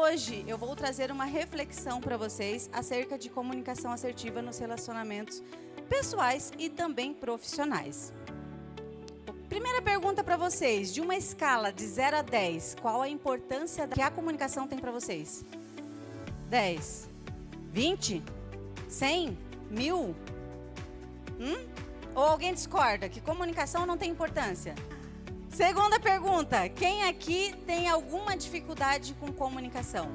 hoje eu vou trazer uma reflexão para vocês acerca de comunicação assertiva nos relacionamentos pessoais e também profissionais. Primeira pergunta para vocês, de uma escala de 0 a 10, qual a importância que a comunicação tem para vocês? 10, 20, 100, 1000? Ou alguém discorda que comunicação não tem importância? Segunda pergunta, quem aqui tem alguma dificuldade com comunicação?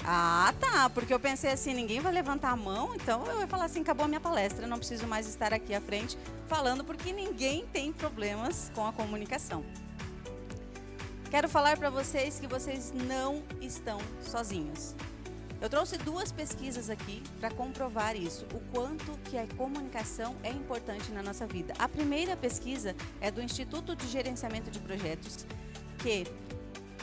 Ah, tá, porque eu pensei assim, ninguém vai levantar a mão, então eu ia falar assim, acabou a minha palestra, não preciso mais estar aqui à frente falando, porque ninguém tem problemas com a comunicação. Quero falar para vocês que vocês não estão sozinhos. Eu trouxe 2 pesquisas aqui para comprovar isso, o quanto que a comunicação é importante na nossa vida. A primeira pesquisa é do Instituto de Gerenciamento de Projetos, que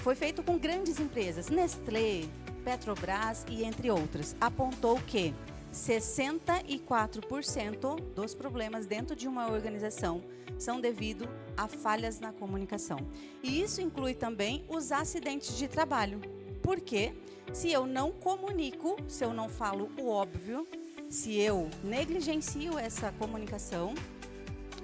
foi feito com grandes empresas, Nestlé, Petrobras e entre outras. Apontou que 64% dos problemas dentro de uma organização são devido a falhas na comunicação. E isso inclui também os acidentes de trabalho. Por quê? Se eu não comunico, se eu não falo o óbvio, se eu negligencio essa comunicação,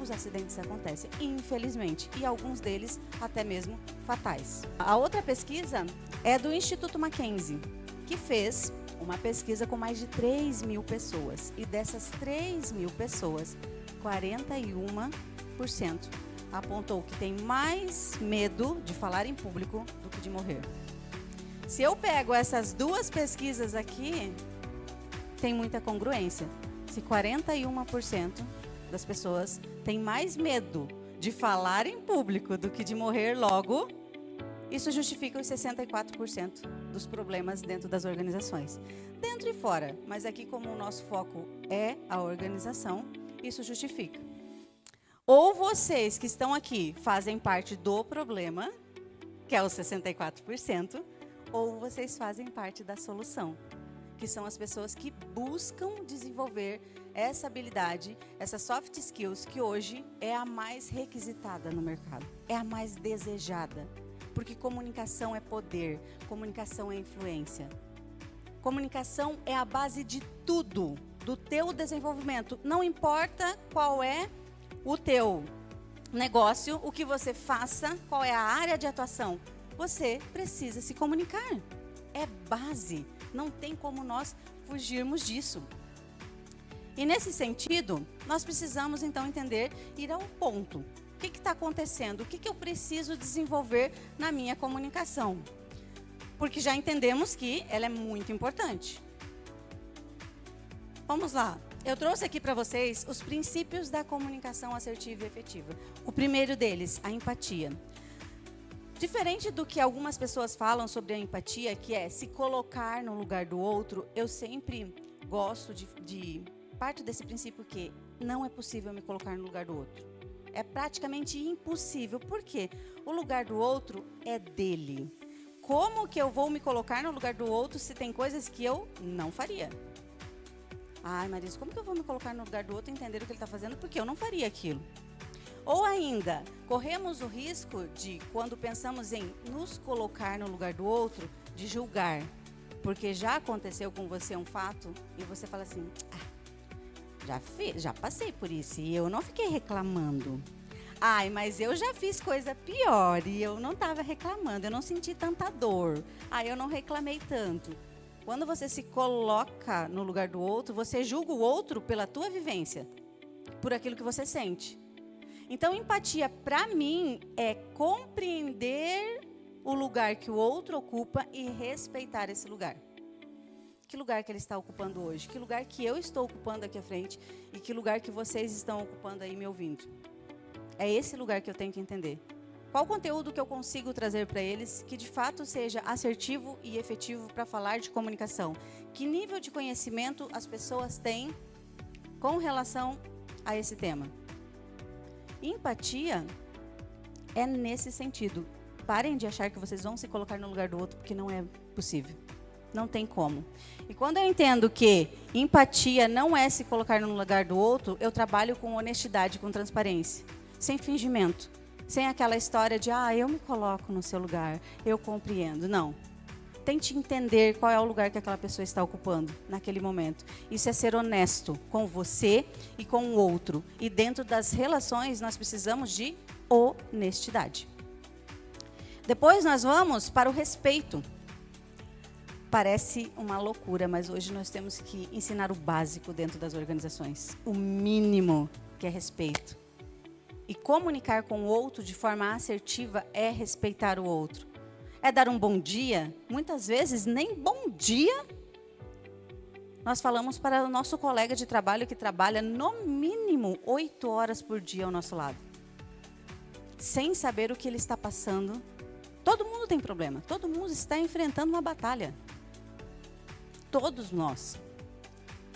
os acidentes acontecem, infelizmente, e alguns deles até mesmo fatais. A outra pesquisa é do Instituto Mackenzie, que fez uma pesquisa com mais de 3.000 pessoas. E dessas 3.000 pessoas, 41% apontou que tem mais medo de falar em público do que de morrer. Se eu pego essas 2 pesquisas aqui, tem muita congruência. Se 41% das pessoas têm mais medo de falar em público do que de morrer logo, isso justifica os 64% dos problemas dentro das organizações. Dentro e fora, mas aqui como o nosso foco é a organização, isso justifica. Ou vocês que estão aqui fazem parte do problema, que é os 64%, ou vocês fazem parte da solução, que são as pessoas que buscam desenvolver essa habilidade, essas soft skills, que hoje é a mais requisitada no mercado, é a mais desejada, porque comunicação é poder, comunicação é influência. Comunicação é a base de tudo, do teu desenvolvimento, não importa qual é o teu negócio, o que você faça, qual é a área de atuação, você precisa se comunicar. É base, não tem como nós fugirmos disso. E nesse sentido, nós precisamos então entender, ir ao ponto. O que está acontecendo? O que eu preciso desenvolver na minha comunicação? Porque já entendemos que ela é muito importante. Vamos lá. Eu trouxe aqui para vocês os princípios da comunicação assertiva e efetiva. O primeiro deles, a empatia. Diferente do que algumas pessoas falam sobre a empatia, que é se colocar no lugar do outro, eu sempre gosto de parte desse princípio que não é possível me colocar no lugar do outro. É praticamente impossível, porque o lugar do outro é dele. Como que eu vou me colocar no lugar do outro se tem coisas que eu não faria? Ai, Marisa, como que eu vou me colocar no lugar do outro e entender o que ele está fazendo? Porque eu não faria aquilo. Ou ainda, corremos o risco de, quando pensamos em nos colocar no lugar do outro, de julgar. Porque já aconteceu com você um fato e você fala assim, já passei por isso e eu não fiquei reclamando. Ai, mas eu já fiz coisa pior e eu não estava reclamando, eu não senti tanta dor. Ai, eu não reclamei tanto. Quando você se coloca no lugar do outro, você julga o outro pela tua vivência, por aquilo que você sente. Então, empatia, para mim, é compreender o lugar que o outro ocupa e respeitar esse lugar. Que lugar que ele está ocupando hoje? Que lugar que eu estou ocupando aqui à frente? E que lugar que vocês estão ocupando aí me ouvindo? É esse lugar que eu tenho que entender. Qual conteúdo que eu consigo trazer para eles que de fato seja assertivo e efetivo para falar de comunicação? Que nível de conhecimento as pessoas têm com relação a esse tema? Empatia é nesse sentido. Parem de achar que vocês vão se colocar no lugar do outro, porque não é possível. Não tem como. E quando eu entendo que empatia não é se colocar no lugar do outro, eu trabalho com honestidade, com transparência, sem fingimento, sem aquela história de, eu me coloco no seu lugar, eu compreendo. Não. Tente entender qual é o lugar que aquela pessoa está ocupando naquele momento. Isso é ser honesto com você e com o outro. E dentro das relações, nós precisamos de honestidade. Depois nós vamos para o respeito. Parece uma loucura, mas hoje nós temos que ensinar o básico dentro das organizações. O mínimo, que é respeito. E comunicar com o outro de forma assertiva é respeitar o outro. É dar um bom dia. Muitas vezes, nem bom dia nós falamos para o nosso colega de trabalho que trabalha no mínimo 8 horas por dia ao nosso lado. Sem saber o que ele está passando. Todo mundo tem problema. Todo mundo está enfrentando uma batalha. Todos nós.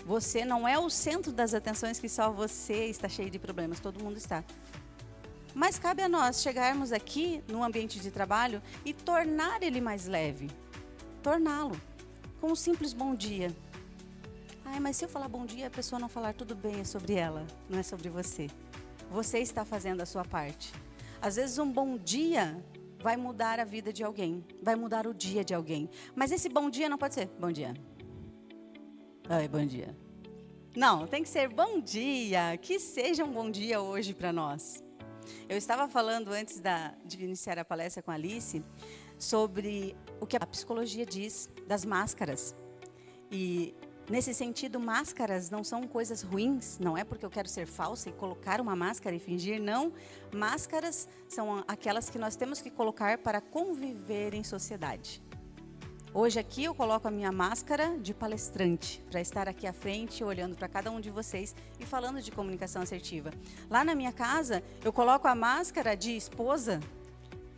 Você não é o centro das atenções que só você está cheio de problemas. Todo mundo está. Mas cabe a nós chegarmos aqui no ambiente de trabalho e tornar ele mais leve. Torná-lo. Com um simples bom dia. Ai, mas se eu falar bom dia, a pessoa não falar tudo bem, é sobre ela, não é sobre você. Você está fazendo a sua parte. Às vezes um bom dia vai mudar a vida de alguém. Vai mudar o dia de alguém. Mas esse bom dia não pode ser bom dia. Ai, bom dia. Não, tem que ser bom dia. Que seja um bom dia hoje para nós. Eu estava falando antes de iniciar a palestra com a Alice sobre o que a psicologia diz das máscaras. E nesse sentido, máscaras não são coisas ruins. Não é porque eu quero ser falsa e colocar uma máscara e fingir, não. Máscaras são aquelas que nós temos que colocar para conviver em sociedade. Hoje aqui eu coloco a minha máscara de palestrante, para estar aqui à frente, olhando para cada um de vocês e falando de comunicação assertiva. Lá na minha casa, eu coloco a máscara de esposa,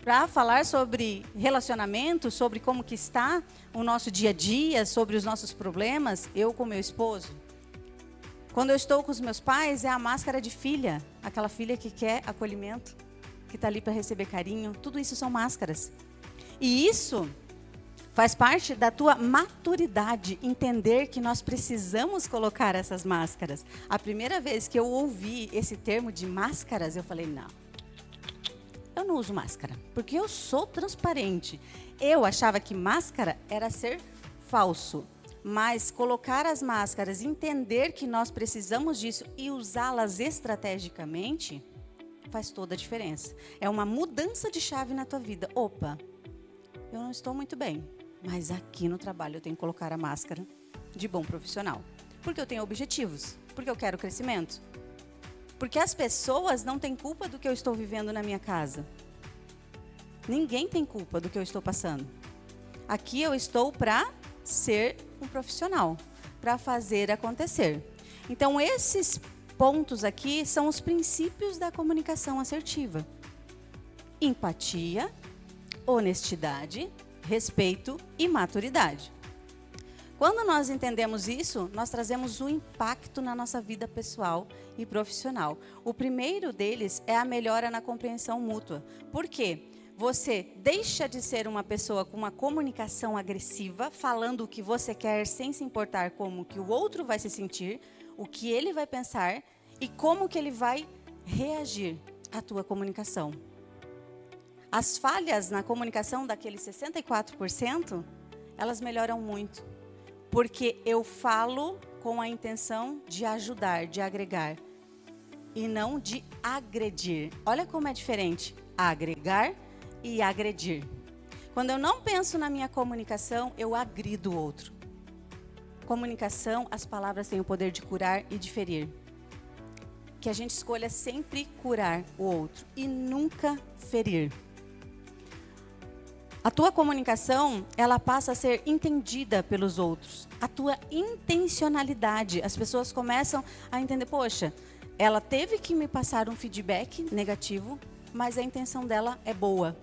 para falar sobre relacionamento, sobre como que está o nosso dia a dia, sobre os nossos problemas, eu com meu esposo. Quando eu estou com os meus pais, é a máscara de filha, aquela filha que quer acolhimento, que está ali para receber carinho, tudo isso são máscaras. E isso faz parte da tua maturidade, entender que nós precisamos colocar essas máscaras. A primeira vez que eu ouvi esse termo de máscaras, eu falei, não, eu não uso máscara, porque eu sou transparente. Eu achava que máscara era ser falso, mas colocar as máscaras, entender que nós precisamos disso e usá-las estrategicamente, faz toda a diferença. É uma mudança de chave na tua vida. Opa, eu não estou muito bem. Mas aqui no trabalho eu tenho que colocar a máscara de bom profissional. Porque eu tenho objetivos, porque eu quero crescimento. Porque as pessoas não têm culpa do que eu estou vivendo na minha casa. Ninguém tem culpa do que eu estou passando. Aqui eu estou para ser um profissional, para fazer acontecer. Então esses pontos aqui são os princípios da comunicação assertiva. Empatia, honestidade, respeito e maturidade. Quando nós entendemos isso, nós trazemos um impacto na nossa vida pessoal e profissional. O primeiro deles é a melhora na compreensão mútua. Por quê? Você deixa de ser uma pessoa com uma comunicação agressiva, falando o que você quer sem se importar como que o outro vai se sentir, o que ele vai pensar e como que ele vai reagir à tua comunicação. As falhas na comunicação daqueles 64%, elas melhoram muito. Porque eu falo com a intenção de ajudar, de agregar. E não de agredir. Olha como é diferente agregar e agredir. Quando eu não penso na minha comunicação, eu agrido o outro. Comunicação, as palavras têm o poder de curar e de ferir. Que a gente escolha sempre curar o outro e nunca ferir. A tua comunicação, ela passa a ser entendida pelos outros. A tua intencionalidade, as pessoas começam a entender, poxa, ela teve que me passar um feedback negativo, mas a intenção dela é boa.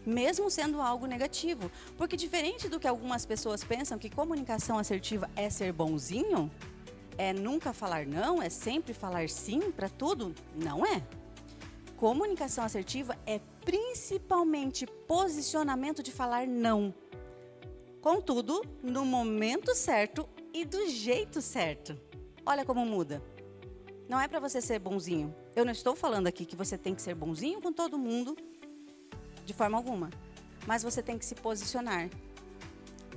Mesmo sendo algo negativo. Porque diferente do que algumas pessoas pensam, que comunicação assertiva é ser bonzinho, é nunca falar não, é sempre falar sim para tudo, não é. Comunicação assertiva é principalmente posicionamento de falar não. Contudo, no momento certo e do jeito certo. Olha como muda. Não é para você ser bonzinho. Eu não estou falando aqui que você tem que ser bonzinho com todo mundo, de forma alguma. Mas você tem que se posicionar.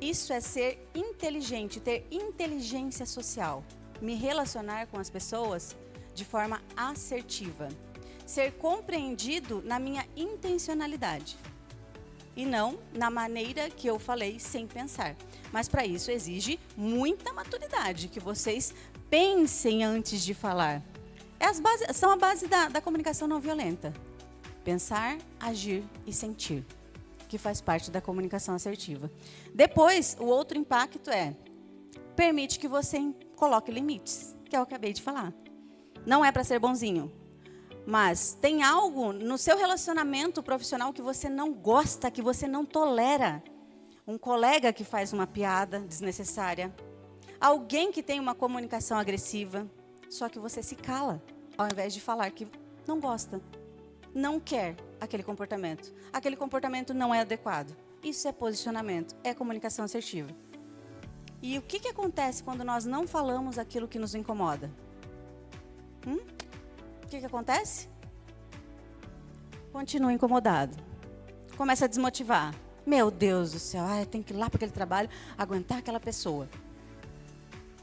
Isso é ser inteligente, ter inteligência social. Me relacionar com as pessoas de forma assertiva. Ser compreendido na minha intencionalidade. E não na maneira que eu falei sem pensar. Mas para isso exige muita maturidade, que vocês pensem antes de falar. São a base da comunicação não violenta. Pensar, agir e sentir, que faz parte da comunicação assertiva. Depois, o outro impacto permite que você coloque limites, que eu acabei de falar. Não é para ser bonzinho, mas tem algo no seu relacionamento profissional que você não gosta, que você não tolera. Um colega que faz uma piada desnecessária, alguém que tem uma comunicação agressiva, só que você se cala, ao invés de falar que não gosta, não quer aquele comportamento. Aquele comportamento não é adequado. Isso é posicionamento, é comunicação assertiva. E o que acontece quando nós não falamos aquilo que nos incomoda? O que acontece? Continua incomodado. Começa a desmotivar. Meu Deus do céu, eu tenho que ir lá para aquele trabalho, aguentar aquela pessoa.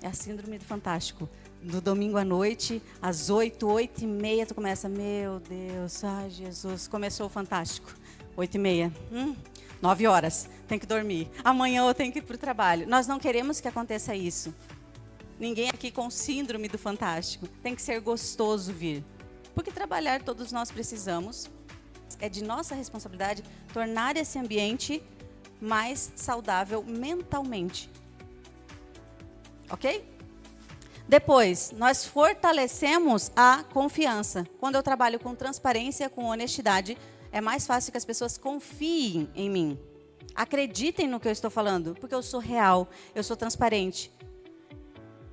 É a síndrome do fantástico. No domingo à noite, às 8h30, tu começa, meu Deus, ai Jesus, começou o fantástico. 8h30, 9 horas, tem que dormir. Amanhã eu tenho que ir para o trabalho. Nós não queremos que aconteça isso. Ninguém aqui com síndrome do fantástico. Tem que ser gostoso vir. Porque trabalhar todos nós precisamos. É de nossa responsabilidade tornar esse ambiente mais saudável mentalmente. Ok? Depois, nós fortalecemos a confiança. Quando eu trabalho com transparência, com honestidade, é mais fácil que as pessoas confiem em mim. Acreditem no que eu estou falando, porque eu sou real, eu sou transparente.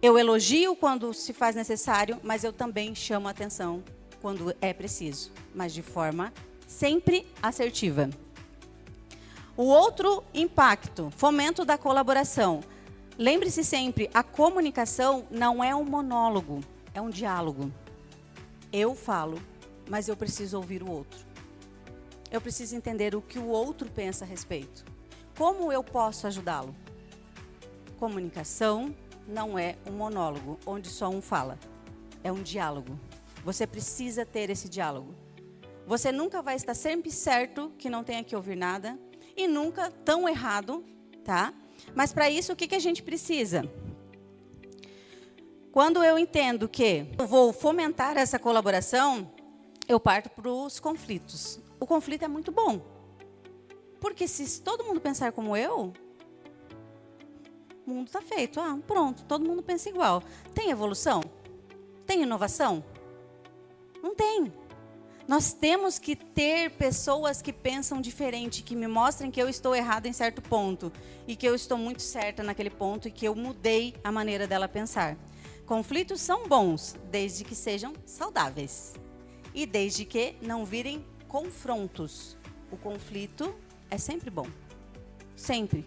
Eu elogio quando se faz necessário, mas eu também chamo a atenção quando é preciso, mas de forma sempre assertiva. O outro impacto, fomento da colaboração. Lembre-se sempre, a comunicação não é um monólogo, é um diálogo. Eu falo, mas eu preciso ouvir o outro. Eu preciso entender o que o outro pensa a respeito. Como eu posso ajudá-lo? Comunicação não é um monólogo, onde só um fala. É um diálogo. Você precisa ter esse diálogo. Você nunca vai estar sempre certo que não tenha que ouvir nada e nunca tão errado, tá? Mas para isso, o que a gente precisa? Quando eu entendo que eu vou fomentar essa colaboração, eu parto para os conflitos. O conflito é muito bom. Porque se todo mundo pensar como eu, o mundo está feito. Pronto, todo mundo pensa igual. Tem evolução? Tem inovação? Não tem. Nós temos que ter pessoas que pensam diferente, que me mostrem que eu estou errada em certo ponto e que eu estou muito certa naquele ponto e que eu mudei a maneira dela pensar. Conflitos são bons, desde que sejam saudáveis e desde que não virem confrontos. O conflito é sempre bom, sempre.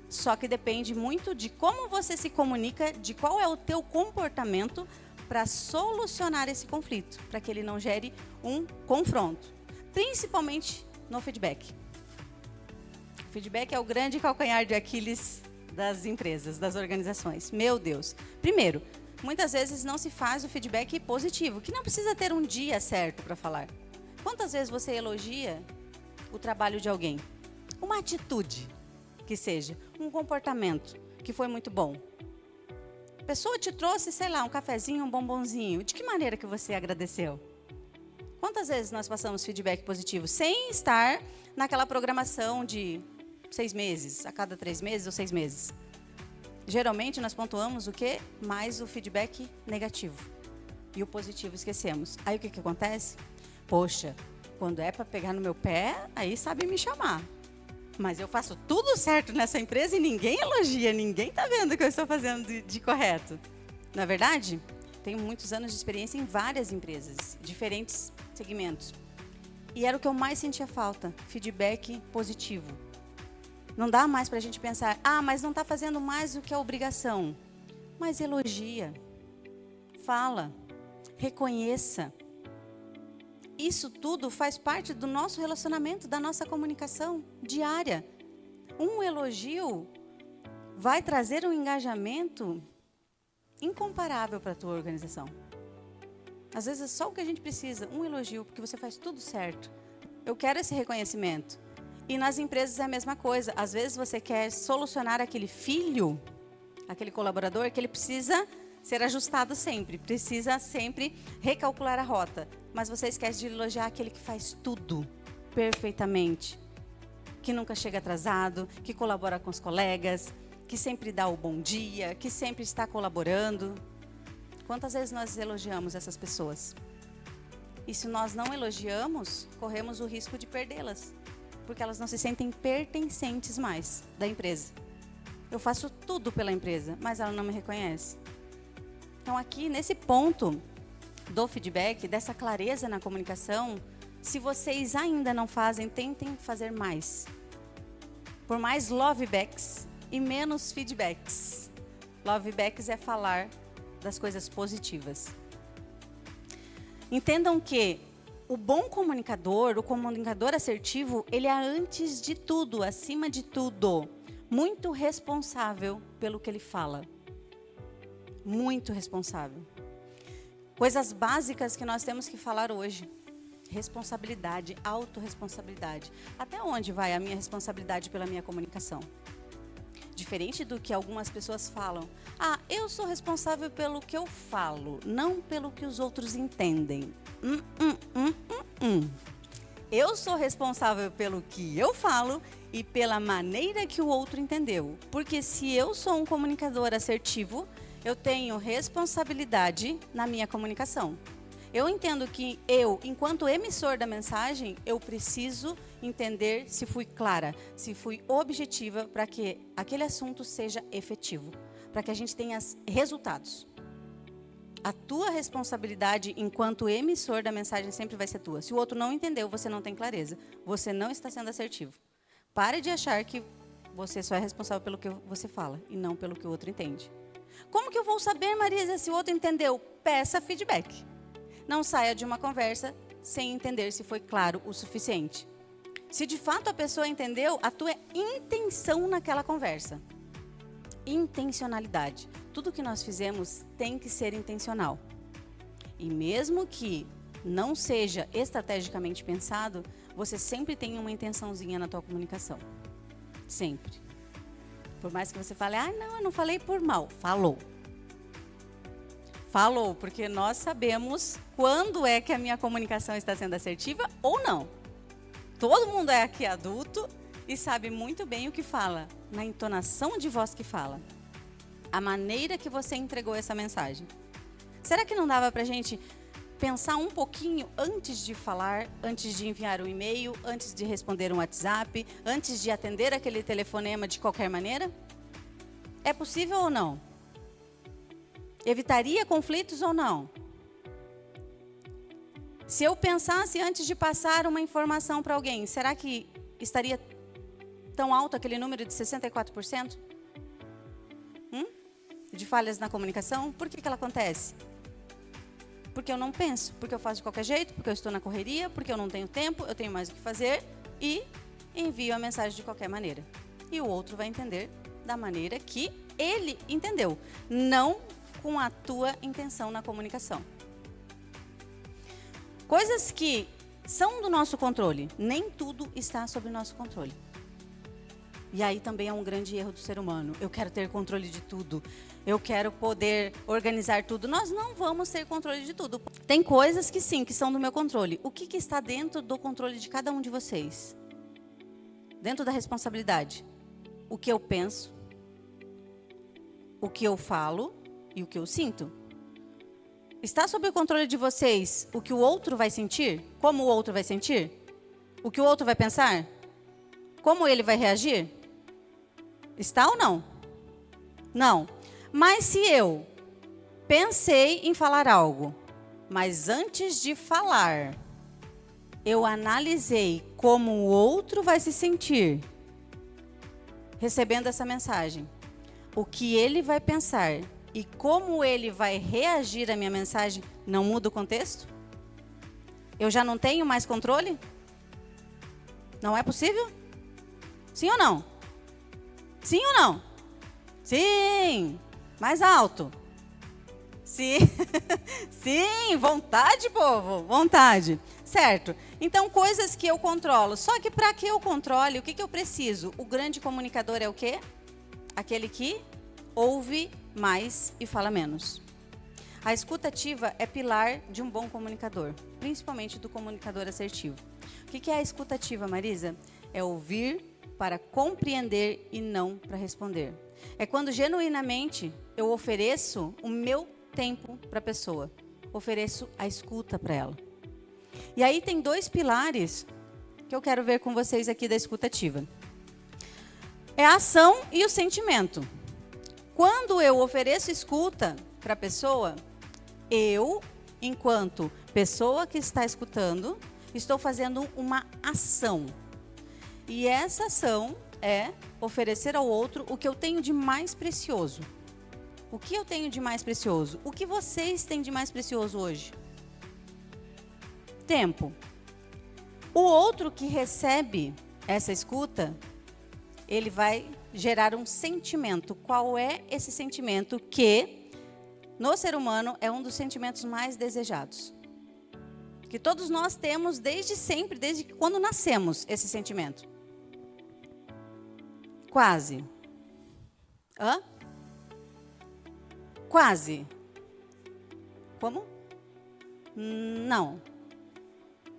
Só que depende muito de como você se comunica, de qual é o teu comportamento para solucionar esse conflito, para que ele não gere um confronto, principalmente no feedback. O feedback é o grande calcanhar de Aquiles das empresas, das organizações. Meu Deus. Primeiro, muitas vezes não se faz o feedback positivo, que não precisa ter um dia certo para falar. Quantas vezes você elogia o trabalho de alguém? Uma atitude que seja, um comportamento que foi muito bom. A pessoa te trouxe, sei lá, um cafezinho, um bombonzinho. De que maneira que você agradeceu? Quantas vezes nós passamos feedback positivo sem estar naquela programação de 6 meses, a cada 3 meses ou 6 meses? Geralmente nós pontuamos o quê? Mais o feedback negativo. E o positivo esquecemos. Aí o que acontece? Poxa, quando é para pegar no meu pé, aí sabe me chamar. Mas eu faço tudo certo nessa empresa e ninguém elogia, ninguém está vendo o que eu estou fazendo de correto. Na verdade, tenho muitos anos de experiência em várias empresas, diferentes segmentos. E era o que eu mais sentia falta, feedback positivo. Não dá mais para a gente pensar, mas não está fazendo mais do que a obrigação. Mas elogia, fala, reconheça. Isso tudo faz parte do nosso relacionamento, da nossa comunicação diária. Um elogio vai trazer um engajamento incomparável para a tua organização. Às vezes é só o que a gente precisa, um elogio, porque você faz tudo certo. Eu quero esse reconhecimento. E nas empresas é a mesma coisa. Às vezes você quer solucionar aquele filho, aquele colaborador, que ele precisa ser ajustado sempre, precisa sempre recalcular a rota. Mas você esquece de elogiar aquele que faz tudo perfeitamente, que nunca chega atrasado, que colabora com os colegas, que sempre dá o bom dia, que sempre está colaborando. Quantas vezes nós elogiamos essas pessoas? E se nós não elogiamos, corremos o risco de perdê-las, porque elas não se sentem pertencentes mais da empresa. Eu faço tudo pela empresa, mas ela não me reconhece. Então aqui, nesse ponto do feedback, dessa clareza na comunicação, se vocês ainda não fazem, tentem fazer mais. Por mais lovebacks e menos feedbacks. Lovebacks é falar das coisas positivas. Entendam que o bom comunicador, o comunicador assertivo, ele é antes de tudo, acima de tudo, muito responsável pelo que ele fala. Muito responsável. Coisas básicas que nós temos que falar hoje. Responsabilidade, autorresponsabilidade. Até onde vai a minha responsabilidade pela minha comunicação? Diferente do que algumas pessoas falam. Ah, eu sou responsável pelo que eu falo, não pelo que os outros entendem. Eu sou responsável pelo que eu falo e pela maneira que o outro entendeu. Porque se eu sou um comunicador assertivo, eu tenho responsabilidade na minha comunicação. Eu entendo que eu, enquanto emissor da mensagem, eu preciso entender se fui clara, se fui objetiva para que aquele assunto seja efetivo, para que a gente tenha resultados. A tua responsabilidade enquanto emissor da mensagem sempre vai ser tua. Se o outro não entendeu, você não tem clareza. Você não está sendo assertivo. Pare de achar que você só é responsável pelo que você fala e não pelo que o outro entende. Como que eu vou saber, Marisa, se o outro entendeu? Peça feedback. Não saia de uma conversa sem entender se foi claro o suficiente. Se de fato a pessoa entendeu, a tua intenção naquela conversa. Intencionalidade. Tudo que nós fizemos tem que ser intencional. E mesmo que não seja estrategicamente pensado, você sempre tem uma intençãozinha na tua comunicação. Sempre. Por mais que você fale, ah, não, eu não falei por mal. Falou. Falou, porque nós sabemos quando é que a minha comunicação está sendo assertiva ou não. Todo mundo é aqui adulto e sabe muito bem o que fala, na entonação de voz que fala. A maneira que você entregou essa mensagem. Será que não dava pra gente pensar um pouquinho antes de falar, antes de enviar um e-mail, antes de responder um WhatsApp, antes de atender aquele telefonema de qualquer maneira? É possível ou não? Evitaria conflitos ou não? Se eu pensasse antes de passar uma informação para alguém, será que estaria tão alto aquele número de 64%? De falhas na comunicação? Por que ela acontece? Porque eu não penso, porque eu faço de qualquer jeito, porque eu estou na correria, porque eu não tenho tempo, eu tenho mais o que fazer e envio a mensagem de qualquer maneira. E o outro vai entender da maneira que ele entendeu, não com a tua intenção na comunicação. Coisas que são do nosso controle, nem tudo está sob nosso controle. E aí também é um grande erro do ser humano. Eu quero ter controle de tudo. Eu quero poder organizar tudo. Nós não vamos ter controle de tudo. Tem coisas que sim, que são do meu controle. O que está dentro do controle de cada um de vocês? Dentro da responsabilidade. O que eu penso, o que eu falo e o que eu sinto. Está sob o controle de vocês o que o outro vai sentir? Como o outro vai sentir? O que o outro vai pensar? Como ele vai reagir? Está ou não? Não. Mas se eu pensei em falar algo, mas antes de falar, eu analisei como o outro vai se sentir recebendo essa mensagem, o que ele vai pensar e como ele vai reagir à minha mensagem, não muda o contexto? Eu já não tenho mais controle? Não é possível? Sim ou não? Sim ou não? Sim. Mais alto. Sim. Sim, vontade, povo, vontade. Certo. Então, coisas que eu controlo. Só que para que eu controle, o que eu preciso? O grande comunicador é o quê? Aquele que ouve mais e fala menos. A escuta ativa é pilar de um bom comunicador, principalmente do comunicador assertivo. O que é a escuta ativa, Marisa? É ouvir para compreender e não para responder. É quando genuinamente eu ofereço o meu tempo para a pessoa, ofereço a escuta para ela. E aí tem 2 pilares que eu quero ver com vocês aqui da escuta ativa. É a ação e o sentimento. Quando eu ofereço escuta para a pessoa, eu, enquanto pessoa que está escutando, estou fazendo uma ação. E essa ação é oferecer ao outro o que eu tenho de mais precioso. O que eu tenho de mais precioso? O que vocês têm de mais precioso hoje? Tempo. O outro que recebe essa escuta, ele vai gerar um sentimento. Qual é esse sentimento que, no ser humano, é um dos sentimentos mais desejados? Que todos nós temos desde sempre, desde quando nascemos, esse sentimento. Quase. Hã? Quase. Como? Não.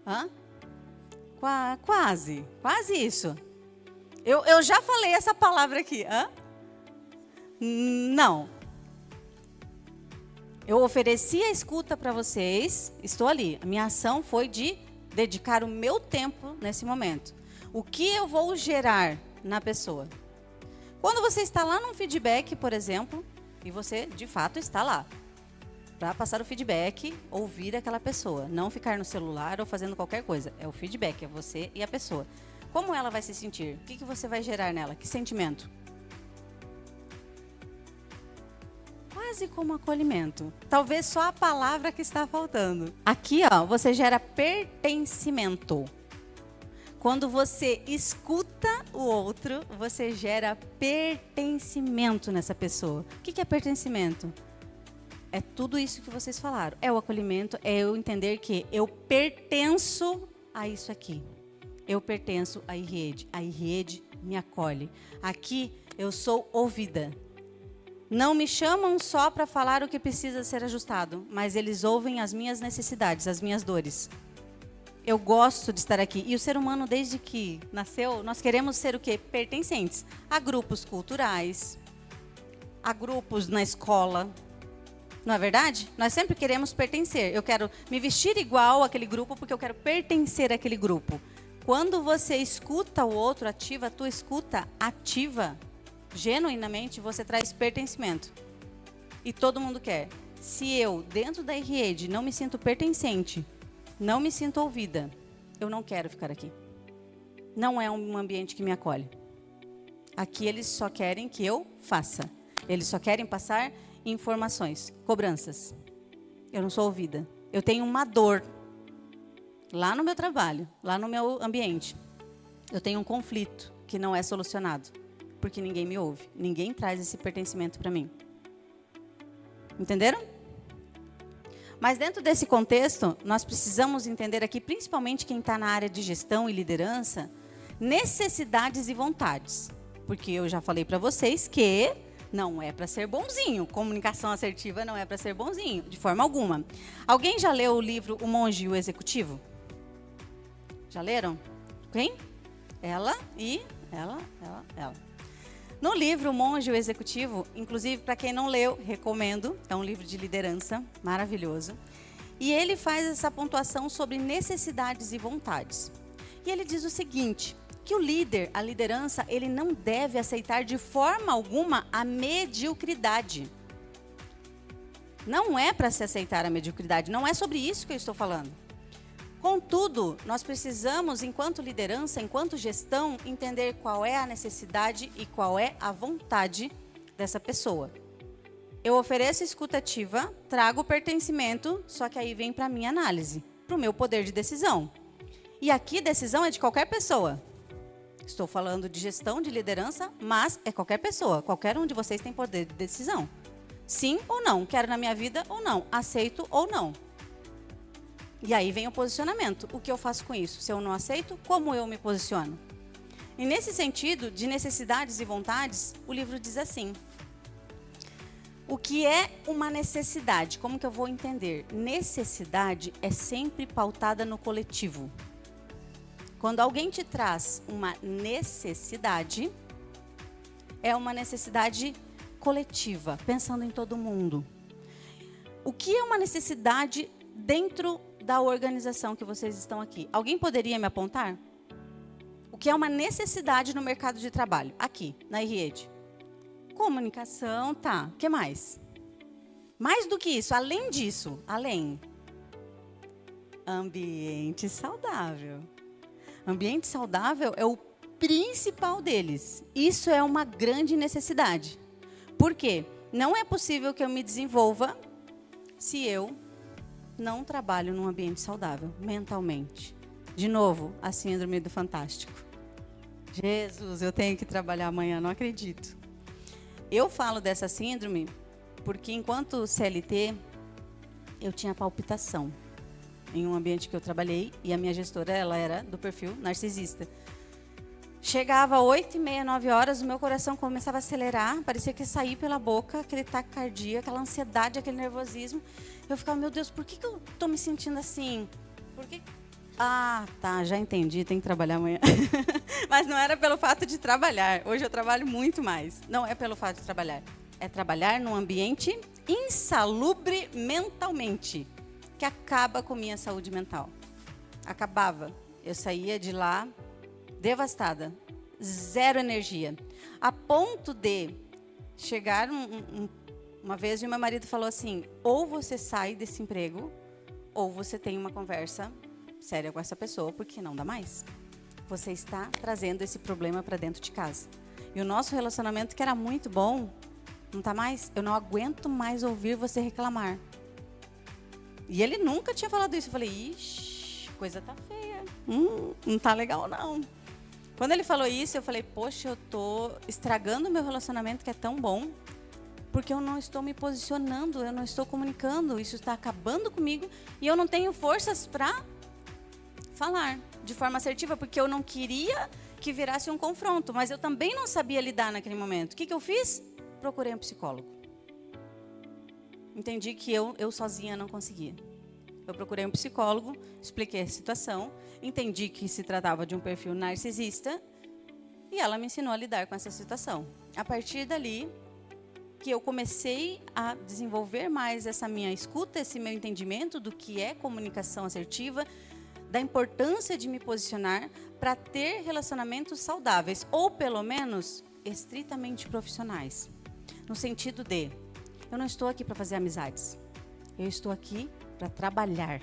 Hã? Quase. Quase isso. Eu já falei essa palavra aqui. Hã? Não. Eu ofereci a escuta para vocês. Estou ali. A minha ação foi de dedicar o meu tempo nesse momento. O que eu vou gerar na pessoa? Quando você está lá num feedback, por exemplo, e você de fato está lá para passar o feedback, ouvir aquela pessoa, não ficar no celular ou fazendo qualquer coisa. É o feedback, é você e a pessoa. Como ela vai se sentir? O que você vai gerar nela? Que sentimento? Quase como acolhimento. Talvez só a palavra que está faltando. Aqui, ó, você gera pertencimento. Quando você escuta o outro, você gera pertencimento nessa pessoa. O que é pertencimento? É tudo isso que vocês falaram. É o acolhimento, é eu entender que eu pertenço a isso aqui. Eu pertenço à IRIED. A IRIED me acolhe. Aqui eu sou ouvida. Não me chamam só para falar o que precisa ser ajustado, mas eles ouvem as minhas necessidades, as minhas dores. Eu gosto de estar aqui. E o ser humano, desde que nasceu, nós queremos ser o quê? Pertencentes a grupos culturais, a grupos na escola. Não é verdade? Nós sempre queremos pertencer. Eu quero me vestir igual àquele grupo porque eu quero pertencer àquele grupo. Quando você escuta o outro, ativa a tua escuta ativa, genuinamente, você traz pertencimento. E todo mundo quer. Se eu, dentro da IRIED, não me sinto pertencente, não me sinto ouvida, eu não quero ficar aqui. Não é um ambiente que me acolhe. Aqui eles só querem que eu faça. Eles só querem passar informações, cobranças. Eu não sou ouvida. Eu tenho uma dor lá no meu trabalho, lá no meu ambiente. Eu tenho um conflito que não é solucionado, porque ninguém me ouve. Ninguém traz esse pertencimento para mim. Entenderam? Mas dentro desse contexto, nós precisamos entender aqui, principalmente quem está na área de gestão e liderança, necessidades e vontades. Porque eu já falei para vocês que não é para ser bonzinho. Comunicação assertiva não é para ser bonzinho, de forma alguma. Alguém já leu o livro O Monge e o Executivo? Já leram? Quem? Ela e ela. No livro O Monge e o Executivo, inclusive para quem não leu, recomendo, é um livro de liderança maravilhoso. E ele faz essa pontuação sobre necessidades e vontades. E ele diz o seguinte, que o líder, a liderança, ele não deve aceitar de forma alguma a mediocridade. Não é para se aceitar a mediocridade, não é sobre isso que eu estou falando. Contudo, nós precisamos, enquanto liderança, enquanto gestão, entender qual é a necessidade e qual é a vontade dessa pessoa. Eu ofereço escuta ativa, trago pertencimento, só que aí vem para a minha análise, para o meu poder de decisão. E aqui, decisão é de qualquer pessoa. Estou falando de gestão, de liderança, mas é qualquer pessoa, qualquer um de vocês tem poder de decisão. Sim ou não, quero na minha vida ou não, aceito ou não. E aí vem o posicionamento. O que eu faço com isso? Se eu não aceito, como eu me posiciono? E nesse sentido, de necessidades e vontades, o livro diz assim: o que é uma necessidade? Como que eu vou entender? Necessidade é sempre pautada no coletivo. Quando alguém te traz uma necessidade, é uma necessidade coletiva, pensando em todo mundo. O que é uma necessidade dentro da organização que vocês estão aqui? Alguém poderia me apontar? O que é uma necessidade no mercado de trabalho, aqui, na Irrede? Comunicação, tá. O que mais? Mais do que isso, além disso, além. Ambiente saudável. Ambiente saudável é o principal deles. Isso é uma grande necessidade. Por quê? Não é possível que eu me desenvolva se eu não trabalho num ambiente saudável, mentalmente. De novo, a síndrome do fantástico. Jesus, eu tenho que trabalhar amanhã, não acredito. Eu falo dessa síndrome porque enquanto CLT, eu tinha palpitação em um ambiente que eu trabalhei e a minha gestora, ela era do perfil narcisista. Chegava 8h30, 9 horas, o meu coração começava a acelerar, parecia que ia sair pela boca, aquele taquicardia, aquela ansiedade, aquele nervosismo. Eu ficava, meu Deus, por que eu estou me sentindo assim? Por que... Ah, tá, já entendi, tem que trabalhar amanhã. Mas não era pelo fato de trabalhar. Hoje eu trabalho muito mais. Não é pelo fato de trabalhar. É trabalhar num ambiente insalubre mentalmente, que acaba com minha saúde mental. Acabava. Eu saía de lá devastada, zero energia. A ponto de chegar uma vez e meu marido falou assim: ou você sai desse emprego, ou você tem uma conversa séria com essa pessoa, porque não dá mais. Você está trazendo esse problema para dentro de casa. E o nosso relacionamento, que era muito bom, não está mais. Eu não aguento mais ouvir você reclamar. E ele nunca tinha falado isso. Eu falei, ixi, coisa tá feia. Não tá legal, não. Quando ele falou isso, eu falei, poxa, eu tô estragando o meu relacionamento, que é tão bom, porque eu não estou me posicionando, eu não estou comunicando, isso está acabando comigo e eu não tenho forças para falar de forma assertiva, porque eu não queria que virasse um confronto, mas eu também não sabia lidar naquele momento. O que eu fiz? Procurei um psicólogo. Entendi que eu sozinha não conseguia. Eu procurei um psicólogo, expliquei a situação, entendi que se tratava de um perfil narcisista e ela me ensinou a lidar com essa situação. A partir dali, que eu comecei a desenvolver mais essa minha escuta, esse meu entendimento do que é comunicação assertiva, da importância de me posicionar para ter relacionamentos saudáveis, ou pelo menos estritamente profissionais. No sentido de, eu não estou aqui para fazer amizades, eu estou aqui para trabalhar.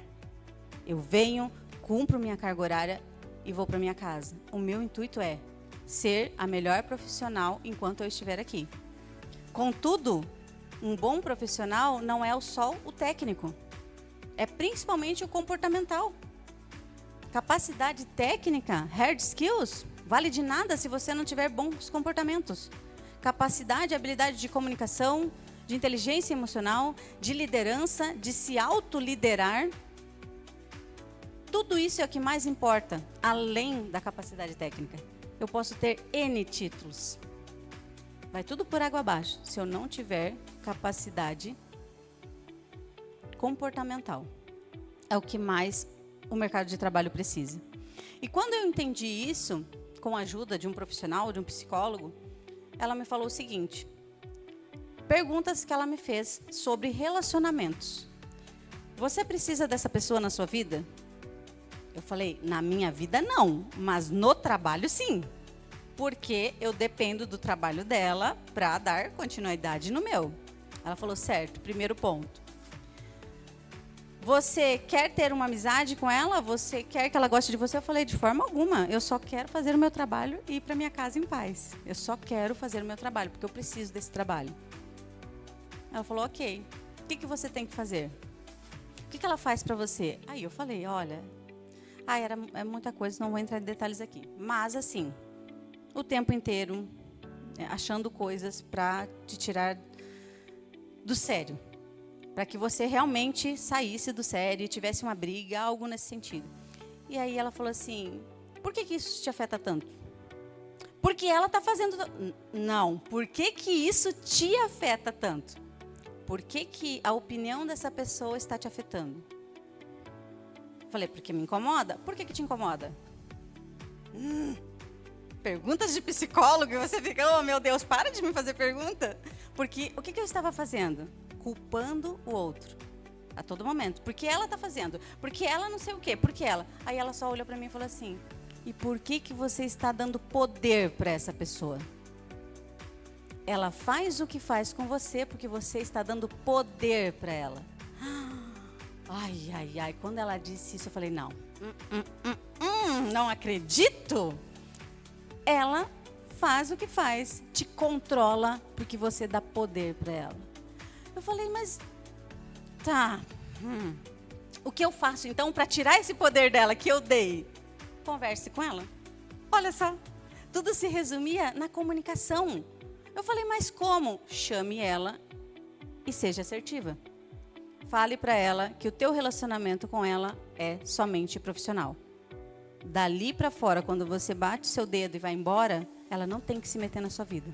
Eu venho, cumpro minha carga horária e vou para minha casa. O meu intuito é ser a melhor profissional enquanto eu estiver aqui. Contudo, um bom profissional não é só o técnico, é principalmente o comportamental. Capacidade técnica, hard skills, vale de nada se você não tiver bons comportamentos. Capacidade e habilidade de comunicação, de inteligência emocional, de liderança, de se autoliderar. Tudo isso é o que mais importa, além da capacidade técnica. Eu posso ter N títulos. Vai tudo por água abaixo se eu não tiver capacidade comportamental. É o que mais o mercado de trabalho precisa. E quando eu entendi isso, com a ajuda de um profissional, de um psicólogo, ela me falou o seguinte: perguntas que ela me fez sobre relacionamentos. Você precisa dessa pessoa na sua vida? Eu falei, na minha vida não, mas no trabalho sim. Porque eu dependo do trabalho dela para dar continuidade no meu. Ela falou, certo, primeiro ponto. Você quer ter uma amizade com ela? Você quer que ela goste de você? Eu falei, de forma alguma. Eu só quero fazer o meu trabalho e ir para minha casa em paz. Eu só quero fazer o meu trabalho, porque eu preciso desse trabalho. Ela falou, ok. O que você tem que fazer? O que ela faz para você? Aí eu falei, olha, é muita coisa, não vou entrar em detalhes aqui. Mas assim, o tempo inteiro achando coisas para te tirar do sério, para que você realmente saísse do sério e tivesse uma briga, algo nesse sentido. E aí ela falou assim: por que isso te afeta tanto? Porque ela está fazendo... Não, por que isso te afeta tanto? Por que a opinião dessa pessoa está te afetando? Falei, porque me incomoda. Por que te incomoda? Perguntas de psicólogo, e você fica, oh meu Deus, para de me fazer pergunta. Porque o que eu estava fazendo? Culpando o outro. A todo momento. Porque ela está fazendo. Porque ela não sei o quê. Porque ela. Aí ela só olhou para mim e falou assim: e por que você está dando poder para essa pessoa? Ela faz o que faz com você porque você está dando poder para ela. Ai, ai, ai. Quando ela disse isso, eu falei, não. Não acredito. Ela faz o que faz, te controla porque você dá poder para ela. Eu falei, mas tá. O que eu faço então para tirar esse poder dela que eu dei? Converse com ela. Olha só, tudo se resumia na comunicação. Eu falei, mas como? Chame ela e seja assertiva. Fale para ela que o teu relacionamento com ela é somente profissional. Dali para fora, quando você bate o seu dedo e vai embora, ela não tem que se meter na sua vida.